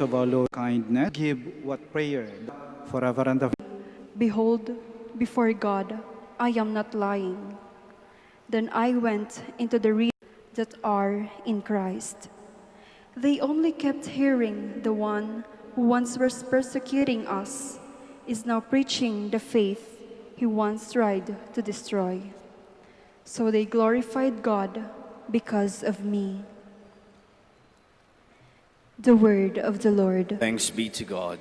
of our Lord kindness, give what prayer forever and ever. Behold, before God, I am not lying. Then I went into the regions that are in Christ. They only kept hearing the one who once was persecuting us is now preaching the faith he once tried to destroy. So they glorified God because of me. The word of the Lord. Thanks be to God.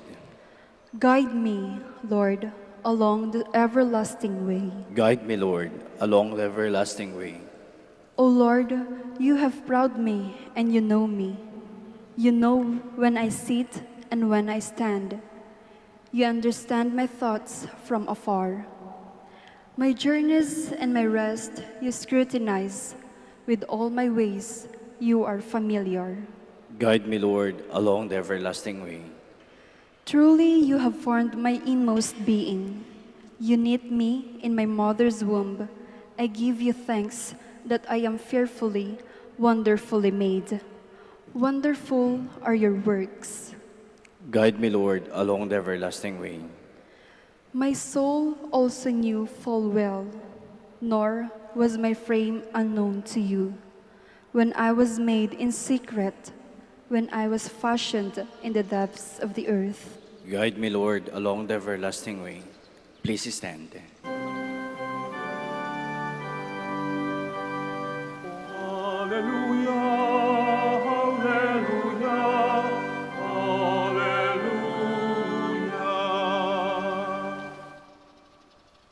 Guide me, Lord, along the everlasting way. Guide me, Lord, along the everlasting way. O Lord, you have proud me and you know me. You know when I sit and when I stand. You understand my thoughts from afar. My journeys and my rest you scrutinize. With all my ways you are familiar. Guide me, Lord, along the everlasting way. Truly you have formed my inmost being. You knit me in my mother's womb. I give you thanks that I am fearfully, wonderfully made. Wonderful are your works. Guide me, Lord, along the everlasting way. My soul also knew full well, nor was my frame unknown to you. When I was made in secret, when I was fashioned in the depths of the earth. Guide me, Lord, along the everlasting way. Please stand. Hallelujah, hallelujah, hallelujah.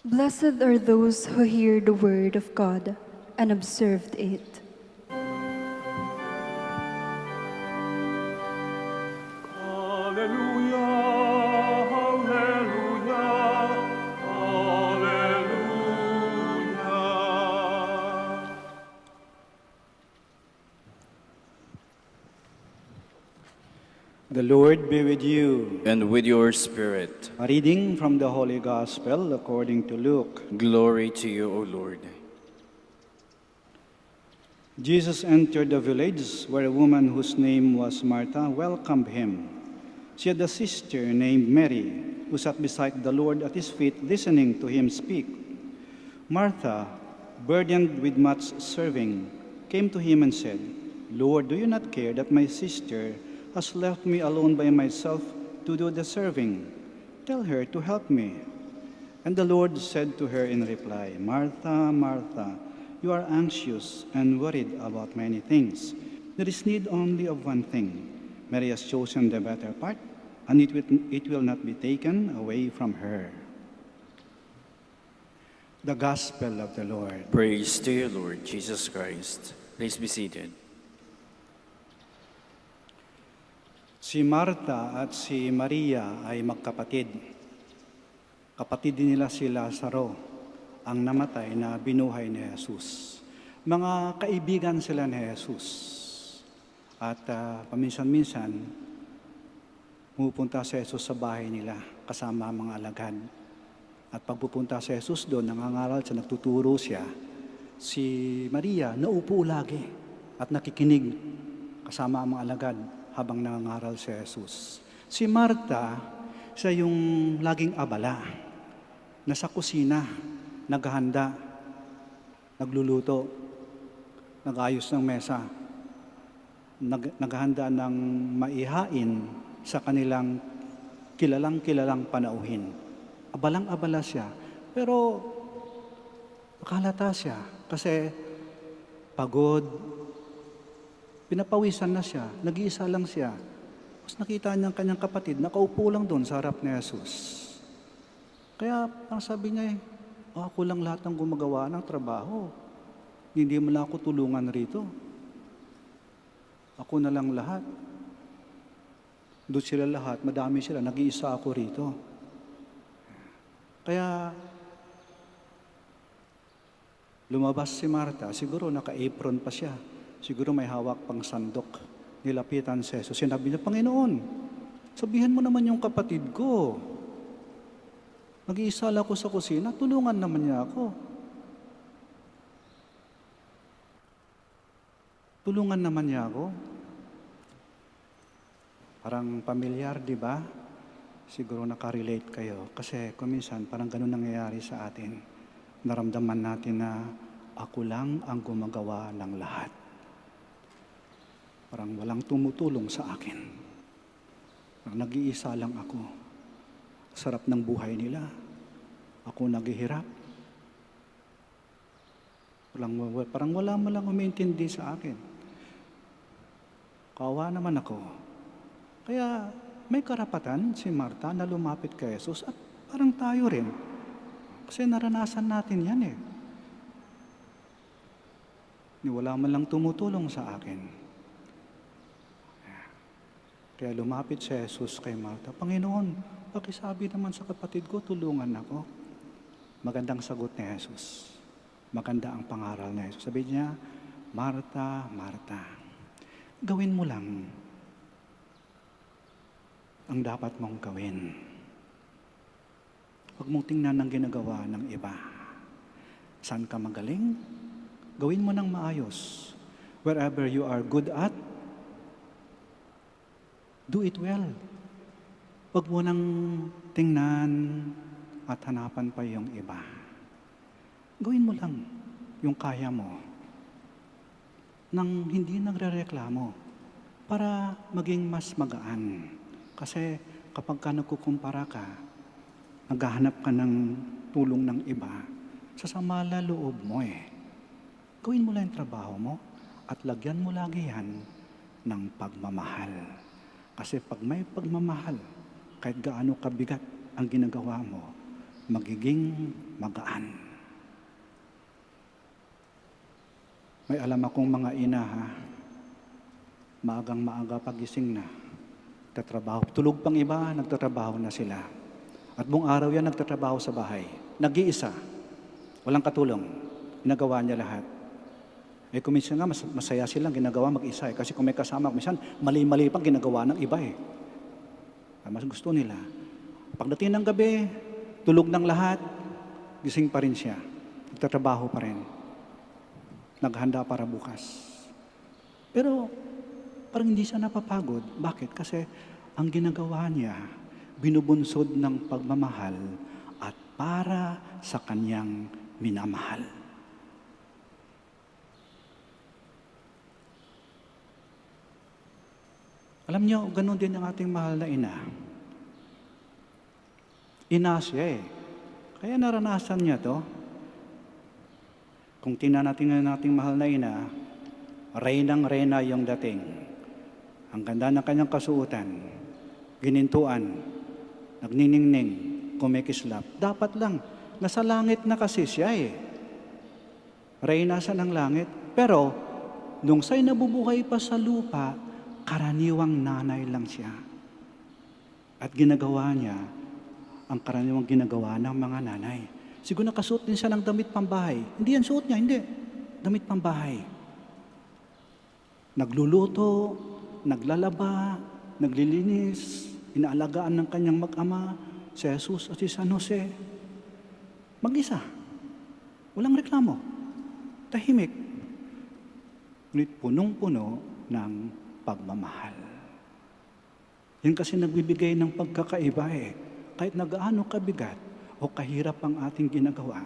Blessed are those who hear the word of God and observed it. Hallelujah, hallelujah, hallelujah. The Lord be with you. And with your spirit, A reading from the Holy Gospel according to Luke. glory to you, O Lord. Jesus entered the village where a woman whose name was Martha welcomed him. She had a sister named Mary who sat beside the Lord at his feet listening to him speak. Martha, burdened with much serving, came to him and said, Lord, do you not care that my sister has left me alone by myself to do the serving? Tell her to help me. And the Lord said to her in reply, Martha, Martha, you are anxious and worried about many things. There is need only of one thing. Mary has chosen the better part, and it will not be taken away from her. The Gospel of the Lord. Praise to you, Lord Jesus Christ. Please be seated. Si Marta at si Maria ay magkapatid. Kapatid din nila si Lazaro, ang namatay na binuhay ni Jesus. Mga kaibigan sila ni Jesus. At paminsan-minsan, pumupunta si Jesus sa bahay nila kasama ang mga alagad. At pagpupunta si Jesus doon, nangangaral siya, nagtuturo siya. Si Maria, naupo lagi at nakikinig kasama ang mga alagad habang nangangaral si Jesus. Si Marta, siya yung laging abala. Nasa kusina, naghahanda, nagluluto, nag-ayos ng mesa, naghahanda ng maihain sa kanilang kilalang panauhin. Abalang-abala siya, pero nakalata siya kasi pagod, pinapawisan na siya, nag-iisa lang siya. Tapos nakita niya ang kanyang kapatid, nakaupo lang doon sa harap ni Jesus. Kaya ang sabi niya ako lang lahat ng gumagawa ng trabaho. Hindi mo lang ako tulungan rito. Ako na lang lahat. Doon sila lahat, madami sila, nag-iisa ako rito. Kaya lumabas si Marta, siguro naka-apron pa siya. Siguro may hawak pang sandok. Nilapitan si Jesus. Sinabi niya, Panginoon, sabihan mo naman yung kapatid ko. Mag-iisa lang ako sa kusina, tulungan naman niya ako. Tulungan naman niya ako. Parang pamilyar, di ba? Siguro nakarelate kayo. Kasi kuminsan parang ganun nangyayari sa atin. Naramdaman natin na ako lang ang gumagawa ng lahat. Parang walang tumutulong sa akin. Parang nag-iisa lang ako. Sarap ng buhay nila. Ako naghihirap. Parang wala mo lang umintindi sa akin. Kawawa naman ako. Kaya may karapatan si Marta na lumapit kay Jesus at parang tayo rin. Kasi naranasan natin yan eh. Wala man lang tumutulong sa akin. Kaya lumapit si Jesus kay Marta, Panginoon, pakisabi naman sa kapatid ko, tulungan ako. Magandang sagot ni Jesus. Maganda ang pangaral ni Jesus. Sabi niya, Marta, Marta, gawin mo lang ang dapat mong gawin. Huwag mong tingnan ang ginagawa ng iba. Saan ka magaling? Gawin mo ng maayos. Wherever you are good at, do it well. Huwag mo nang tingnan at hanapan pa yung iba. Gawin mo lang yung kaya mo nang hindi nagrereklamo para maging mas magaan. Kasi kapag ka nagkukumpara ka, naghahanap ka ng tulong ng iba, sasama loob mo eh. Gawin mo lang yung trabaho mo at lagyan mo lagi yan ng pagmamahal. Kasi pag may pagmamahal, kahit gaano kabigat ang ginagawa mo, magiging magaan. May alam akong mga ina ha, maagang maaga pagising na, nagtatrabaho. Tulog pang iba, nagtatrabaho na sila. At buong araw yan nagtatrabaho sa bahay. Nag-iisa. Walang katulong. Ginagawa niya lahat. Eh kung minsan nga, masaya silang ginagawa mag-isa eh. Kasi kung may kasama, minsan mali-mali pang ginagawa ng iba eh. Mas gusto nila. Pagdating ng gabi, tulog ng lahat, gising pa rin siya. Nagtatrabaho pa rin. Naghanda para bukas. Pero parang hindi siya napapagod. Bakit? Kasi ang ginagawa niya, binubunsod ng pagmamahal at para sa kanyang minamahal. Alam niyo, ganun din ang ating mahal na ina. Ina siya eh. Kaya naranasan niya to. Kung tingnan natin ang ating mahal na ina, reynang-reyna yung dating. Ang ganda ng kanyang kasuotan, ginintuan, nagniningning, kumikislap. Dapat lang, nasa langit na kasi siya eh. Reyna siya ng langit. Pero, nung siya'y nabubuhay pa sa lupa, karaniwang nanay lang siya. At ginagawa niya, ang karaniwang ginagawa ng mga nanay. Siguro nakasuot din siya ng damit pambahay. Hindi yan suot niya, hindi. Damit pambahay. Nagluluto, naglalaba, naglilinis, inaalagaan ng kanyang mag-ama, si Jesus at si San Jose. Mag-isa. Walang reklamo. Tahimik. Ngunit punong-puno ng pagmamahal. Yan kasi nagbibigay ng pagkakaiba eh. Kahit nagaano kabigat o kahirap ang ating ginagawa.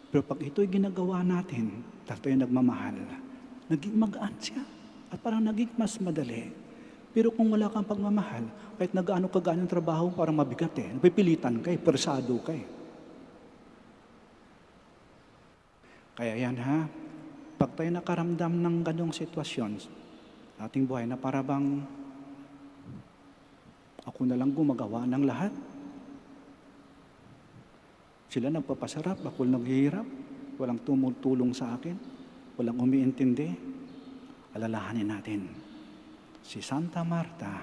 Pero pag ito'y ginagawa natin, tayo nagmamahal, naging magaan siya. At parang naging mas madali. Pero kung wala kang pagmamahal, kahit nagaano kagaan yung trabaho, parang mabigat eh. Napipilitan ka eh, persado ka eh. Kaya yan ha, pag tayo nakaramdam ng ganong sitwasyon, ating buhay na para bang ako na lang gumagawa ng lahat. Sila nagpapasarap, ako naghihirap, walang tumutulong sa akin, walang umiintindi. Alalahanin natin si Santa Marta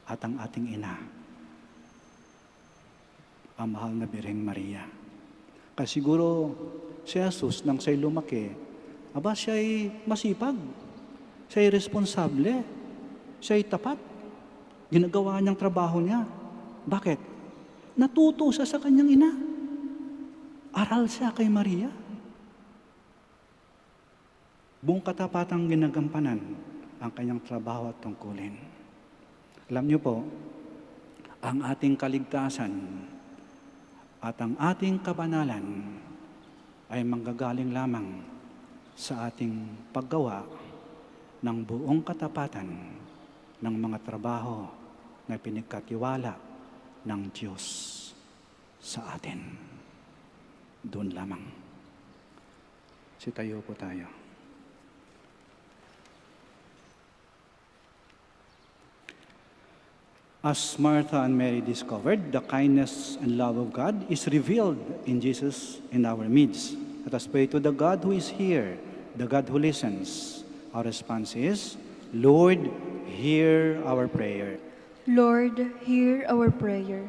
at ang ating ina, ang mahal na Birheng Maria. Kasi siguro si Jesus nang siya'y lumaki, siya'y masipag, siya'y responsable, siya'y tapat. Ginagawa niyang trabaho niya. Bakit? Natuto siya sa kanyang ina. Aral siya kay Maria. Buong katapatang ginagampanan ang kanyang trabaho at tungkulin. Alam niyo po, ang ating kaligtasan at ang ating kabanalan ay manggagaling lamang sa ating paggawa ng buong katapatan ng mga trabaho na pinagkatiwala ng Diyos sa atin. Doon lamang. Sitayo po tayo. As Martha and Mary discovered, the kindness and love of God is revealed in Jesus in our midst. Let us pray to the God who is here, the God who listens. Our response is, Lord, hear our prayer. Lord, hear our prayer,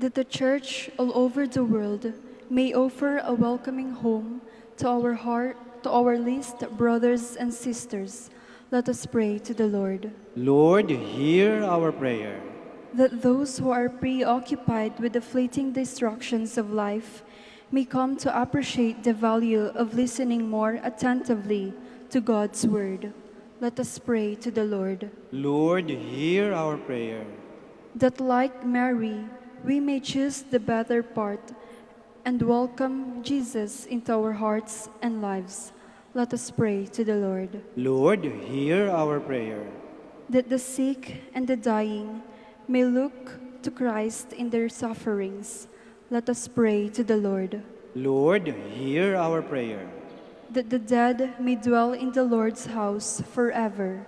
that the Church all over the world may offer a welcoming home to our least brothers and sisters. Let us pray to the Lord. Lord, hear our prayer. That those who are preoccupied with the fleeting distractions of life may come to appreciate the value of listening more attentively to God's word. Let us pray to the Lord. Lord, hear our prayer. That like Mary, we may choose the better part and welcome Jesus into our hearts and lives. Let us pray to the Lord. Lord, hear our prayer. That the sick and the dying may look to Christ in their sufferings. Let us pray to the Lord. Lord, hear our prayer. That the dead may dwell in the Lord's house forever.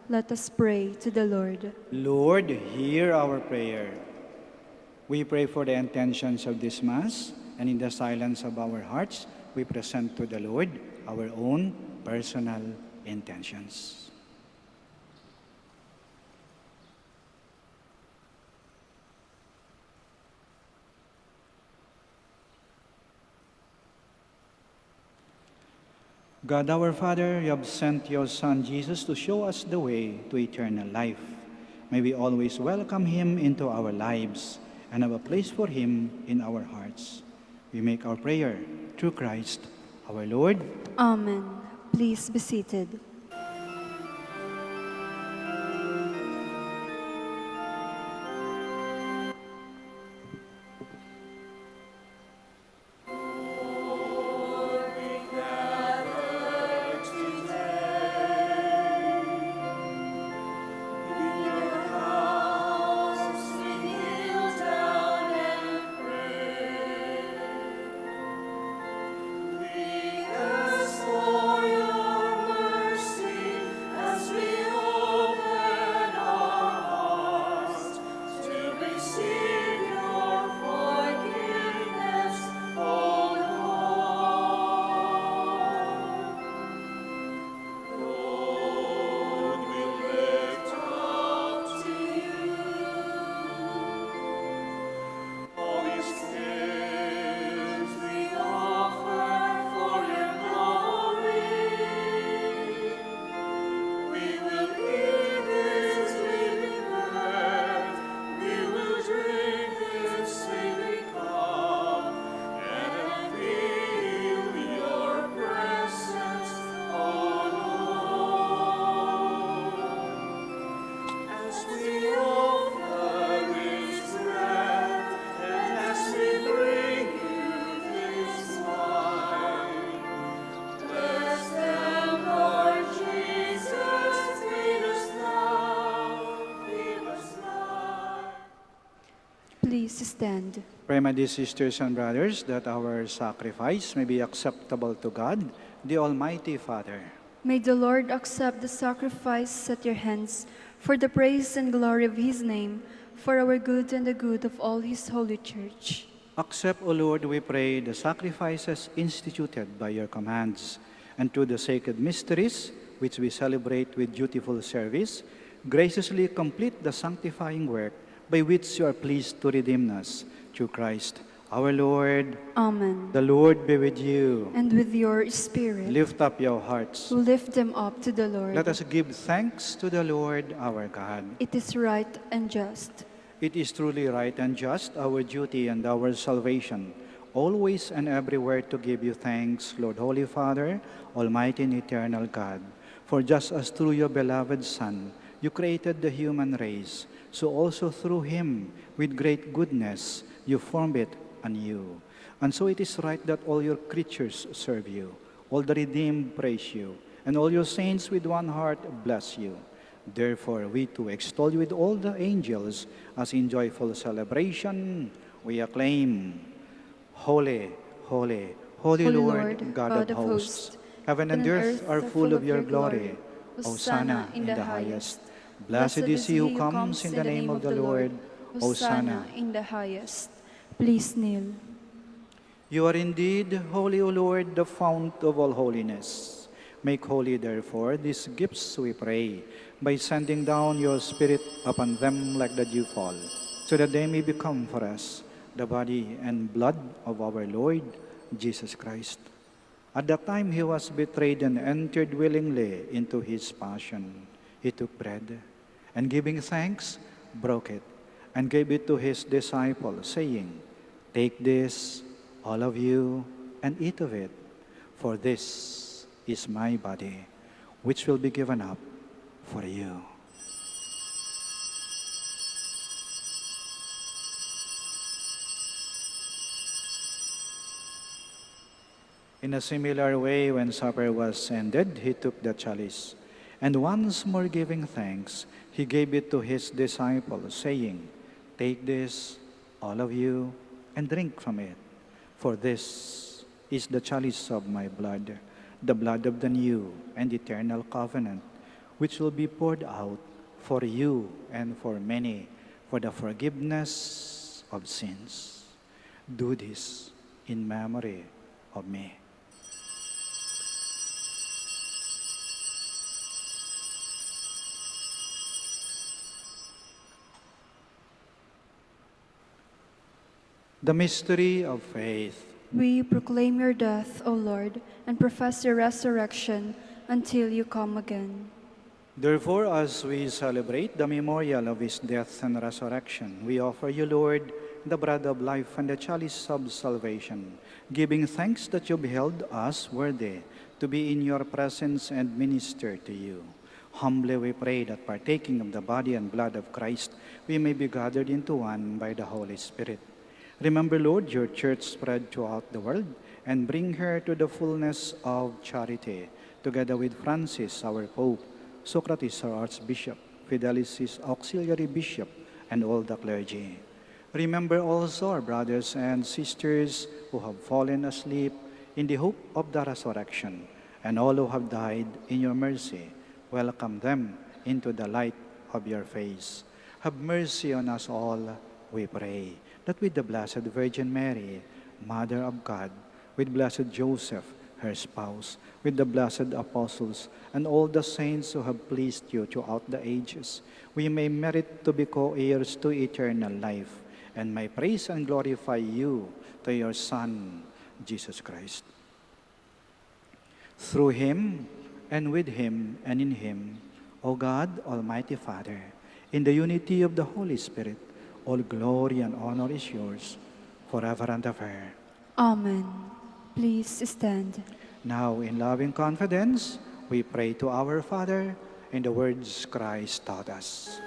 Let us pray to the Lord. Lord, hear our prayer. We pray for the intentions of this Mass, and in the silence of our hearts, we present to the Lord our own personal intentions. God our Father, you have sent your Son Jesus to show us the way to eternal life. May we always welcome him into our lives and have a place for him in our hearts. We make our prayer through Christ our Lord. Amen. Please be seated. Please stand. Pray, my dear sisters and brothers, that our sacrifice may be acceptable to God, the Almighty Father. May the Lord accept the sacrifice at your hands for the praise and glory of his name, for our good and the good of all his holy church. Accept, O Lord, we pray, the sacrifices instituted by your commands, and through the sacred mysteries which we celebrate with dutiful service, graciously complete the sanctifying work by which you are pleased to redeem us, through Christ our Lord. Amen. The Lord be with you. And with your spirit. Lift up your hearts. Lift them up to the Lord. Let us give thanks to the Lord our God. It is right and just. It is truly right and just, our duty and our salvation, always and everywhere to give you thanks, Lord, Holy Father, Almighty and eternal God. For just as through your beloved Son, you created the human race, So also through him, with great goodness, you formed it anew. And so it is right that all your creatures serve you, all the redeemed praise you, and all your saints with one heart bless you. Therefore, we too extol you with all the angels, as in joyful celebration we acclaim, Holy, holy, holy Holy Lord, God of hosts. Heaven and earth are full of your glory. Hosanna in the highest. Blessed is he who comes in the name of the Lord. Hosanna. in the highest. Please kneel. You are indeed holy, O Lord, the fount of all holiness. Make holy, therefore, these gifts, we pray, by sending down your Spirit upon them like the dewfall, so that they may become for us the body and blood of our Lord Jesus Christ. At the time he was betrayed and entered willingly into his passion, he took bread, and giving thanks, broke it, and gave it to his disciples, saying, "Take this, all of you, and eat of it, for this is my body, which will be given up for you." In a similar way, when supper was ended, he took the chalice, and once more giving thanks, he gave it to his disciples, saying, "Take this, all of you, and drink from it, for this is the chalice of my blood, the blood of the new and eternal covenant, which will be poured out for you and for many for the forgiveness of sins. Do this in memory of me." The mystery of faith. We proclaim your death, O Lord, and profess your resurrection until you come again. Therefore, as we celebrate the memorial of his death and resurrection, we offer you, Lord, the bread of life and the chalice of salvation, giving thanks that you beheld us worthy to be in your presence and minister to you. Humbly we pray that partaking of the body and blood of Christ, we may be gathered into one by the Holy Spirit. Remember, Lord, your church spread throughout the world, and bring her to the fullness of charity, together with Francis, our Pope, Socrates, our Archbishop, Fidelis, his auxiliary bishop, and all the clergy. Remember also our brothers and sisters who have fallen asleep in the hope of the resurrection, and all who have died in your mercy. Welcome them into the light of your face. Have mercy on us all, we pray, that with the Blessed Virgin Mary, Mother of God, with Blessed Joseph, her spouse, with the blessed apostles, and all the saints who have pleased you throughout the ages, we may merit to be co-heirs to eternal life, and may praise and glorify you to your Son, Jesus Christ. Through him, and with him, and in him, O God, Almighty Father, in the unity of the Holy Spirit, all glory and honor is yours, forever and ever. Amen. Please stand. Now, in loving confidence, we pray to our Father in the words Christ taught us.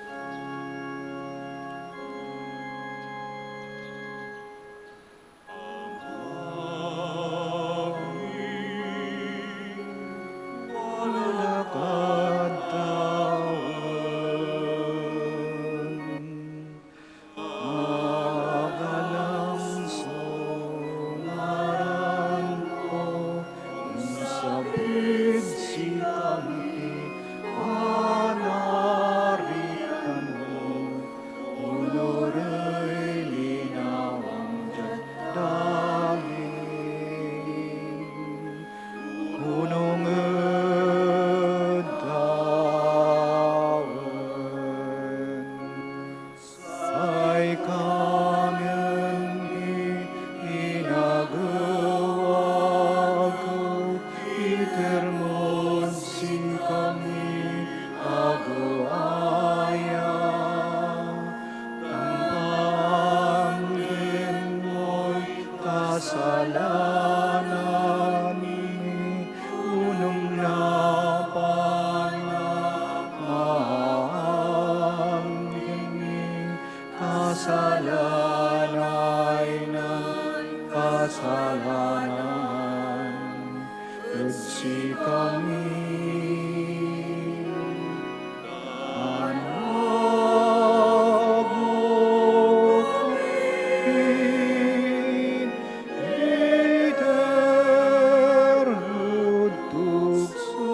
kami. Manaoag mo kami, iterud tukso,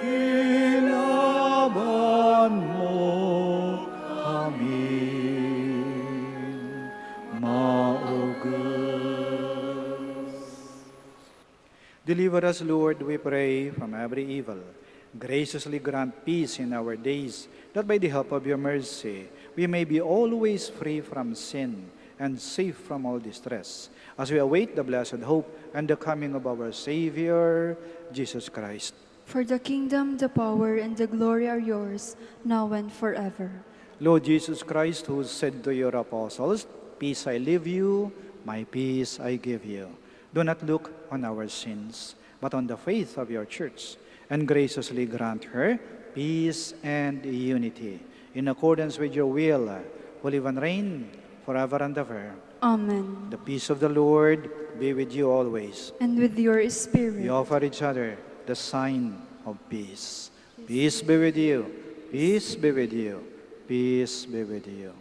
ilaban mo kami. Deliver us, Lord, we pray, from every evil. Graciously grant peace in our days, that by the help of your mercy, we may be always free from sin and safe from all distress, as we await the blessed hope and the coming of our Savior, Jesus Christ. For the kingdom, the power, and the glory are yours, now and forever. Lord Jesus Christ, who said to your apostles, "Peace I leave you, my peace I give you," do not look on our sins, but on the faith of your church, and graciously grant her peace and unity, in accordance with your will, who live and reign forever and ever. Amen. The peace of the Lord be with you always. And with your spirit. We offer each other the sign of peace. Peace be with you. Peace be with you. Peace be with you.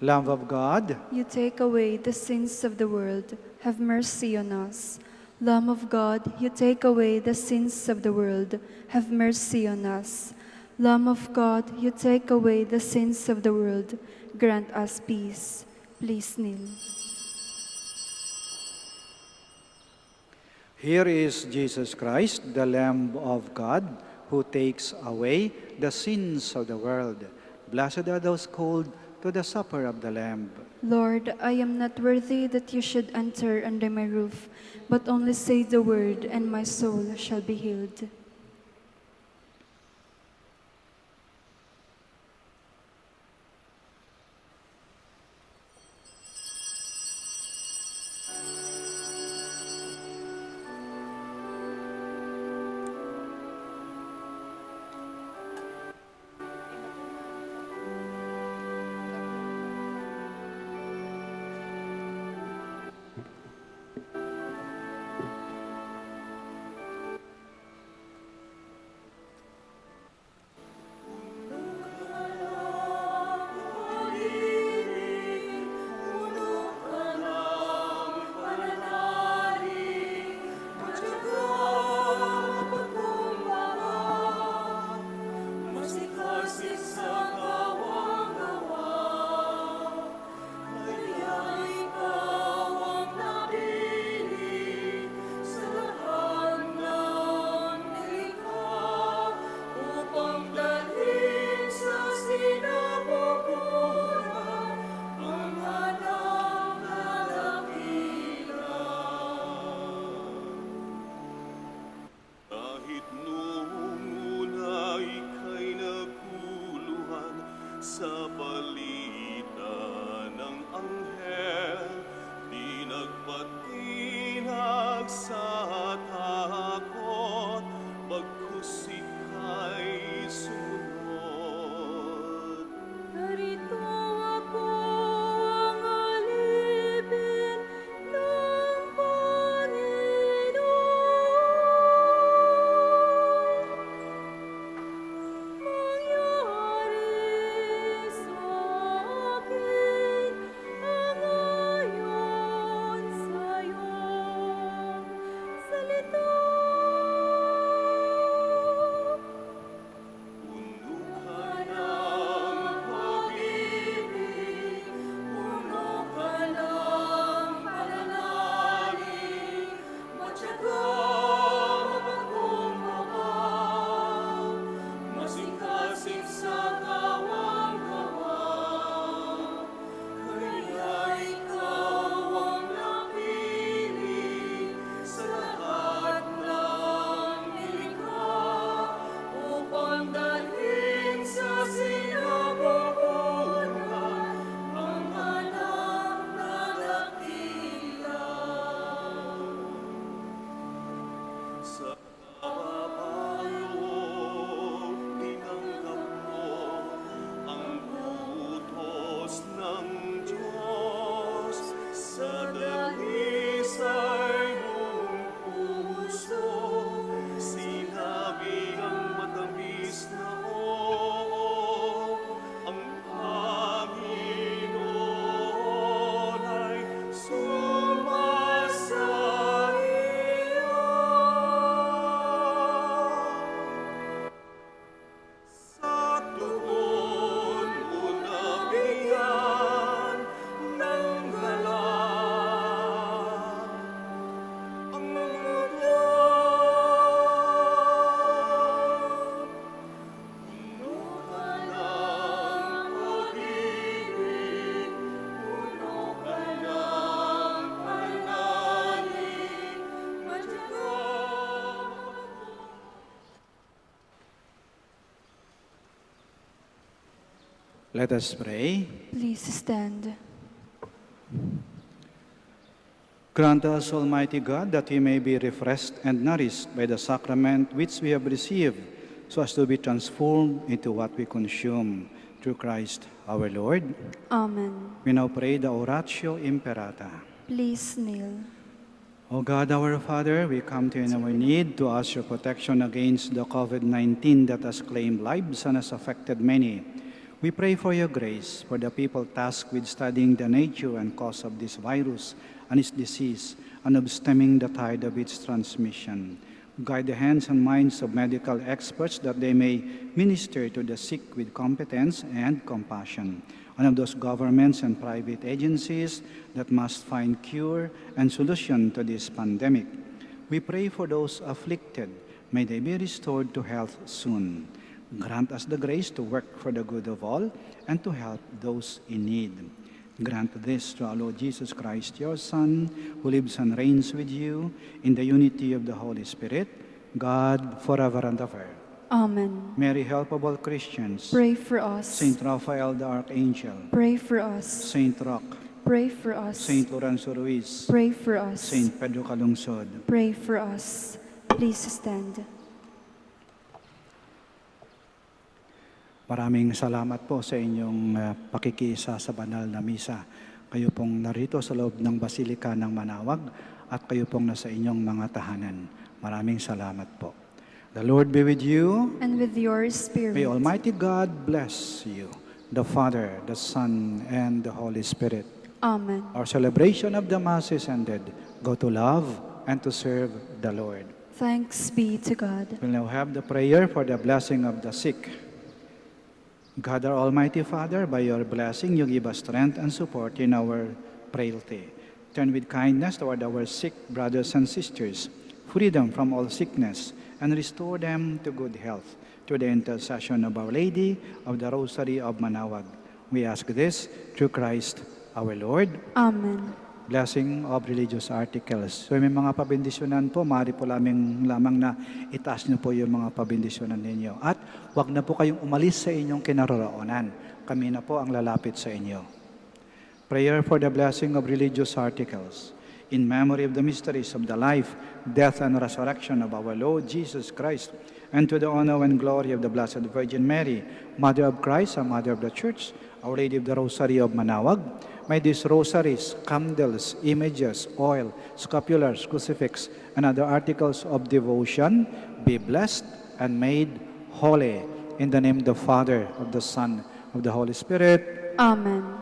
Lamb of God, You take away the sins of the world. Have mercy on us. Lamb of God, you take away the sins of the world. Have mercy on us. Lamb of God, you take away the sins of the world. Grant us peace. Please kneel. here is Jesus Christ, the Lamb of God, who takes away the sins of the world. Blessed are those called to the supper of the Lamb. Lord, I am not worthy that you should enter under my roof, but only say the word, and my soul shall be healed. Let us pray. Please stand. Grant us, Almighty God, that we may be refreshed and nourished by the sacrament which we have received, so as to be transformed into what we consume through Christ our Lord. Amen. We now pray the Oratio Imperata. Please kneel. O God, our Father, we come to you in our need to ask your protection against the COVID-19 that has claimed lives and has affected many. We pray for your grace for the people tasked with studying the nature and cause of this virus and its disease, and of stemming the tide of its transmission. Guide the hands and minds of medical experts that they may minister to the sick with competence and compassion, and of those governments and private agencies that must find cure and solution to this pandemic. We pray for those afflicted. May they be restored to health soon. Grant us the grace to work for the good of all and to help those in need. Grant this through our Lord Jesus Christ, your Son, who lives and reigns with you in the unity of the Holy Spirit, God, forever and ever. Amen. Mary, help of all Christians. Pray for us. Saint Raphael the Archangel. Pray for us. Saint Roch. Pray for us. Saint Lorenzo Ruiz. Pray for us. Saint Pedro Calungsod. Pray for us. Please stand. Maraming salamat po sa inyong pakikiisa sa banal na misa. Kayo pong narito sa loob ng Basilika ng Manaoag at kayo pong nasa inyong mga tahanan. Maraming salamat po. The Lord be with you. And with your spirit. May Almighty God bless you, the Father, the Son, and the Holy Spirit. Amen. Our celebration of the Mass is ended. Go to love and to serve the Lord. Thanks be to God. We'll now have the prayer for the blessing of the sick. God, our Almighty Father, by your blessing, you give us strength and support in our frailty. Turn with kindness toward our sick brothers and sisters, freedom from all sickness, and restore them to good health through the intercession of Our Lady of the Rosary of Manaoag. We ask this through Christ our Lord. Amen. Blessing of religious articles. So may mga pabindisyonan po, maaari po lamang na itaas niyo po yung mga pabindisyonan ninyo. At huwag na po kayong umalis sa inyong kinaroroonan. Kami na po ang lalapit sa inyo. Prayer for the blessing of religious articles. In memory of the mysteries of the life, death, and resurrection of our Lord Jesus Christ, and to the honor and glory of the Blessed Virgin Mary, Mother of Christ and Mother of the Church, Our Lady of the Rosary of Manaoag, may these rosaries, candles, images, oil, scapulars, crucifix, and other articles of devotion be blessed and made holy. In the name of the Father, of the Son, of the Holy Spirit. Amen.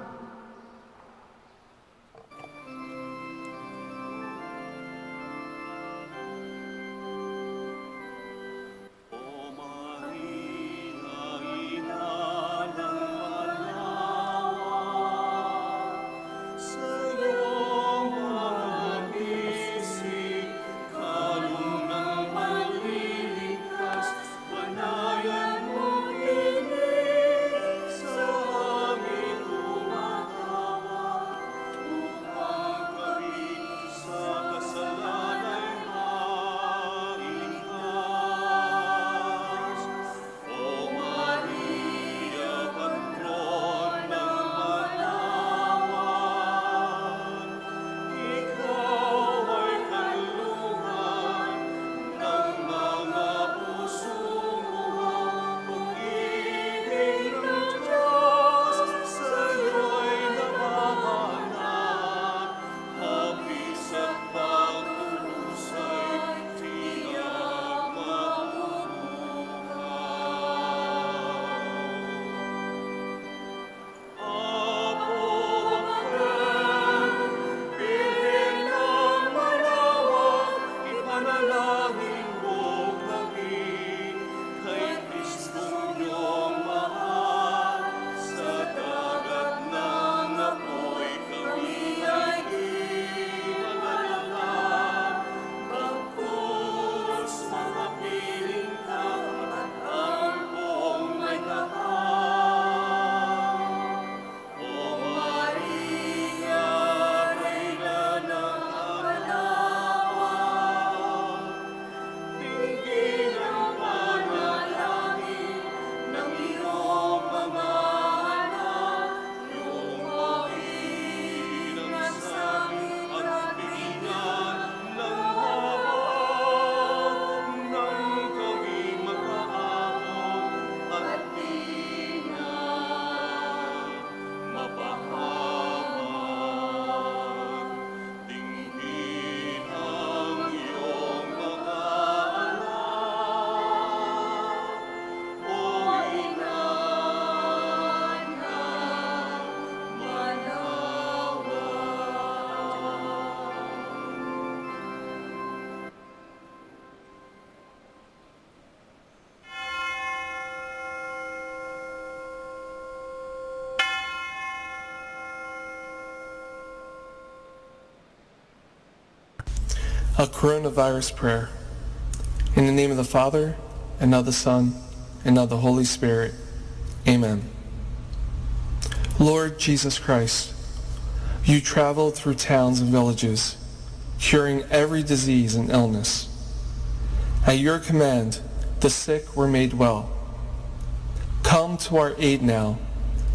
A coronavirus prayer. In the name of the Father, and of the Son, and of the Holy Spirit. Amen. Lord Jesus Christ, you traveled through towns and villages, curing every disease and illness. At your command, the sick were made well. Come to our aid now,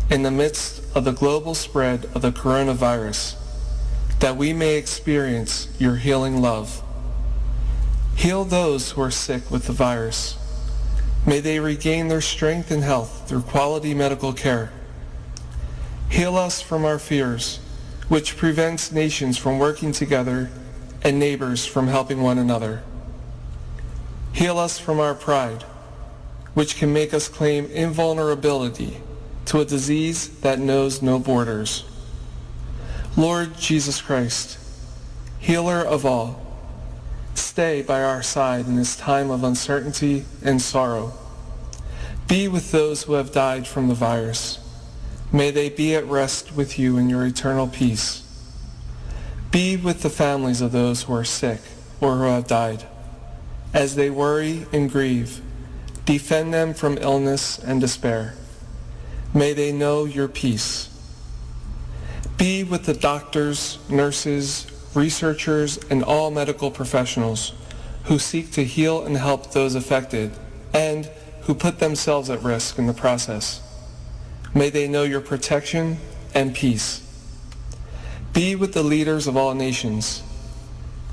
in the midst of the global spread of the coronavirus, that we may experience your healing love. Heal those who are sick with the virus. May they regain their strength and health through quality medical care. Heal us from our fears, which prevents nations from working together and neighbors from helping one another. Heal us from our pride, which can make us claim invulnerability to a disease that knows no borders. Lord Jesus Christ, healer of all, stay by our side in this time of uncertainty and sorrow. Be with those who have died from the virus. May they be at rest with you in your eternal peace. Be with the families of those who are sick or who have died. As they worry and grieve, defend them from illness and despair. May they know your peace. Be with the doctors, nurses, researchers, and all medical professionals who seek to heal and help those affected and who put themselves at risk in the process. May they know your protection and peace. Be with the leaders of all nations.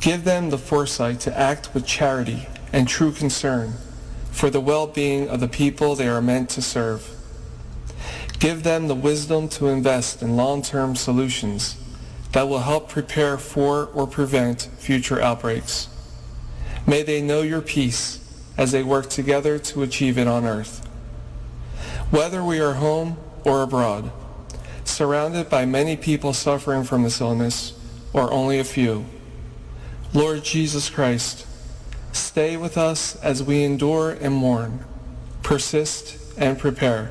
Give them the foresight to act with charity and true concern for the well-being of the people they are meant to serve. Give them the wisdom to invest in long-term solutions that will help prepare for or prevent future outbreaks. May they know your peace as they work together to achieve it on earth. Whether we are home or abroad, surrounded by many people suffering from this illness, or only a few, Lord Jesus Christ, stay with us as we endure and mourn, persist and prepare.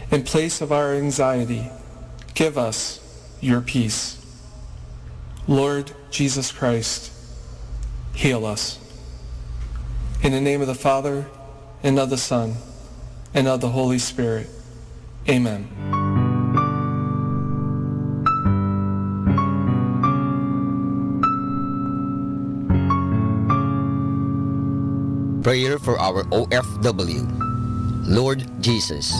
In place of our anxiety, give us your peace. Lord Jesus Christ, heal us. In the name of the Father, and of the Son, and of the Holy Spirit. Amen. Prayer for our OFW. Lord Jesus,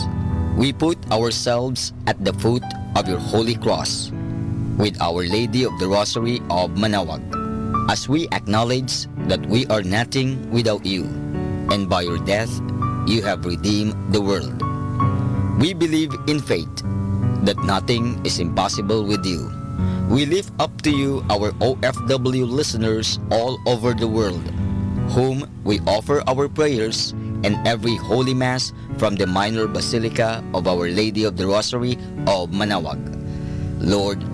we put ourselves at the foot of your holy cross with Our Lady of the Rosary of Manaoag, as we acknowledge that we are nothing without you, and by your death you have redeemed the world. We believe in faith that nothing is impossible with you. We lift up to you our OFW listeners all over the world, whom we offer our prayers and every Holy Mass from the Minor Basilica of Our Lady of the Rosary of Manaoag. Lord,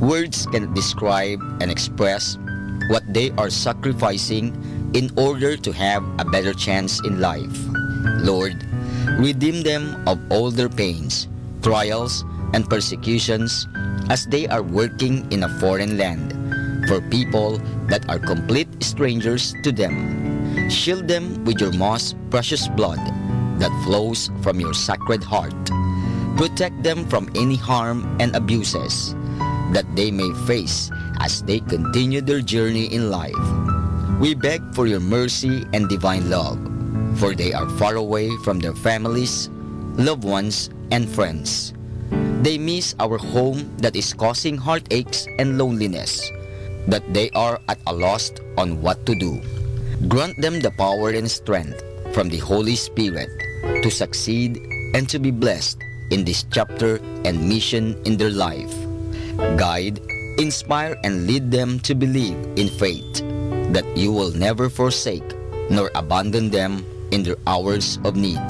words cannot describe and express what they are sacrificing in order to have a better chance in life. Lord, redeem them of all their pains, trials, and persecutions as they are working in a foreign land for people that are complete strangers to them. Shield them with your most precious blood that flows from your sacred heart. Protect them from any harm and abuses that they may face as they continue their journey in life. We beg for your mercy and divine love, for they are far away from their families, loved ones, and friends. They miss our home that is causing heartaches and loneliness, that they are at a loss on what to do. Grant them the power and strength from the Holy Spirit to succeed and to be blessed in this chapter and mission in their life. Guide, inspire, and lead them to believe in faith that you will never forsake nor abandon them in their hours of need.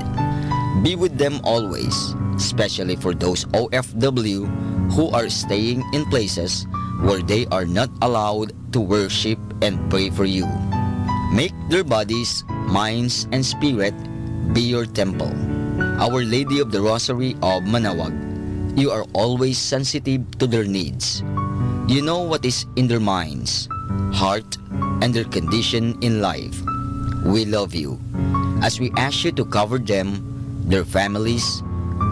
Be with them always, especially for those OFW who are staying in places where they are not allowed to worship and pray for you. Make their bodies, minds, and spirit be your temple. Our Lady of the Rosary of Manaoag, you are always sensitive to their needs. You know what is in their minds, heart, and their condition in life. We love you, as we ask you to cover them, their families,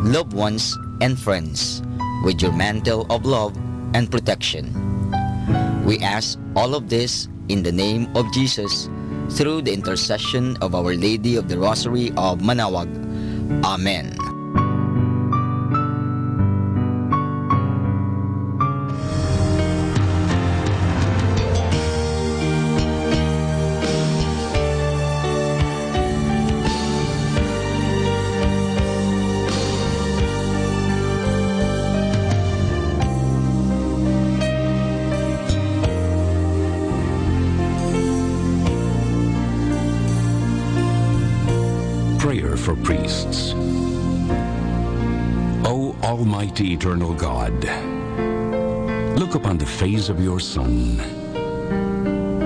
loved ones, and friends with your mantle of love and protection. We ask all of this in the name of Jesus, through the intercession of Our Lady of the Rosary of Manaoag. Amen. Prayer for priests. O Almighty Eternal God, look upon the face of your Son,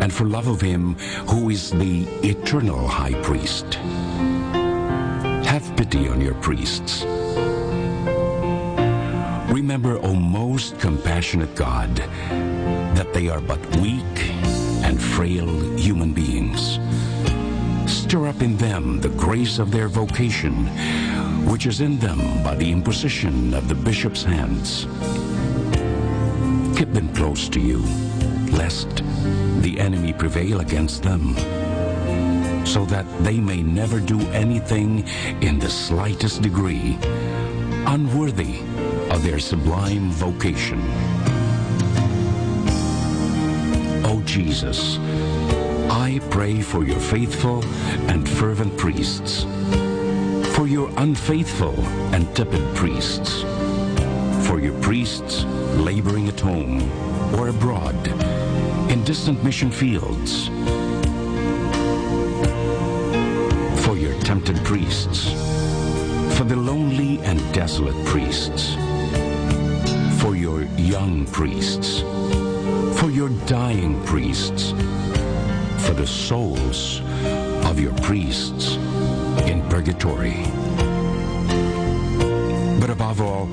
and for love of him who is the eternal High Priest, have pity on your priests. Remember, O most compassionate God, that they are but weak and frail human beings. Stir up in them the grace of their vocation, which is in them by the imposition of the bishop's hands. Keep them close to you, lest the enemy prevail against them, so that they may never do anything in the slightest degree unworthy of their sublime vocation. O Jesus, I pray for your faithful and fervent priests, for your unfaithful and tepid priests, for your priests laboring at home or abroad in distant mission fields, for your tempted priests, for the lonely and desolate priests, for your young priests, for your dying priests, for the souls of your priests in purgatory. But above all,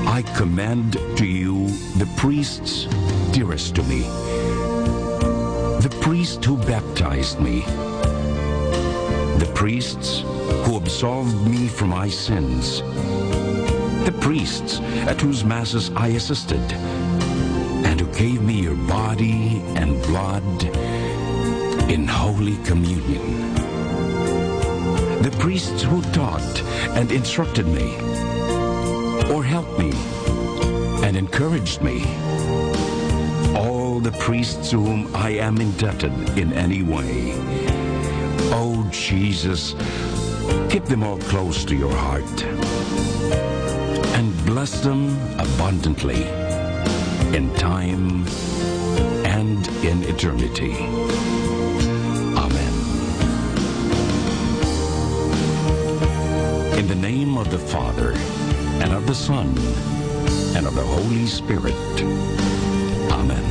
I commend to you the priests dearest to me, the priest who baptized me, the priests who absolved me from my sins, the priests at whose masses I assisted, and who gave me your body and blood in Holy Communion, the priests who taught and instructed me, or helped me and encouraged me, all the priests to whom I am indebted in any way. Oh Jesus, keep them all close to your heart, and bless them abundantly in time and in eternity. Amen. In the name of the Father, and of the Son, and of the Holy Spirit. Amen.